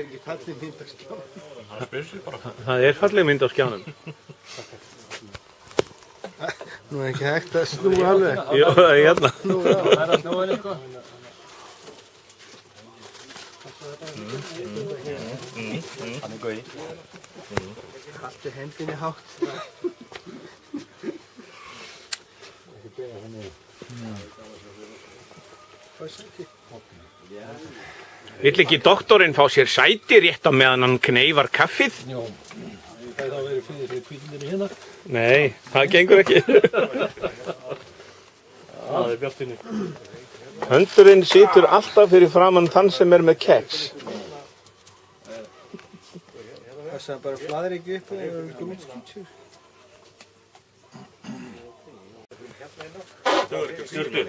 ekki falleg mynd á skjánum? Hann spyrir sig bara. Það er falleg mynd á skjánum. Nú er ekki hægt að snúa alveg. Jó, það er hérna. Snúa á. Það að snúa henni sko. Hann gói. Haltu hendinni hátt. Hvað sæti? Vill ekki doktorinn fá sér sæti rétt á meðan hann kneifar kaffið? Jó. Það þá verið fyrir kvítindinni hérna. Nei, það gengur ekki. Það er bjartinni. Höndurinn situr alltaf fyrir framann þann sem er með keks. Það sem bara flaðir ekki upp og það er ekki útskýtsjur. Stjórnir.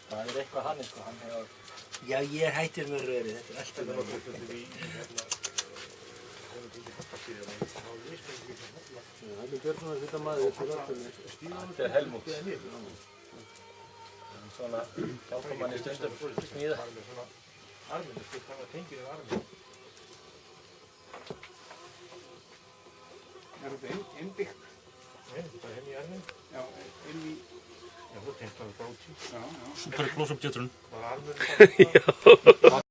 Það er eitthvað hann sko. Já, ég er hættur með rörið. Þetta er alltaf bara. Það er björnum þetta maður. Þetta er Helmut. Svona hjálpa manni stundum smíða. Arminu, það var tengið af arminu. Er þetta innbyggt? Nei, þetta er henni í arminu. Já, inn í... Já, þú tengt það við bróti. Já, já. Svo bara close up geturinn. Var arminu það? Já.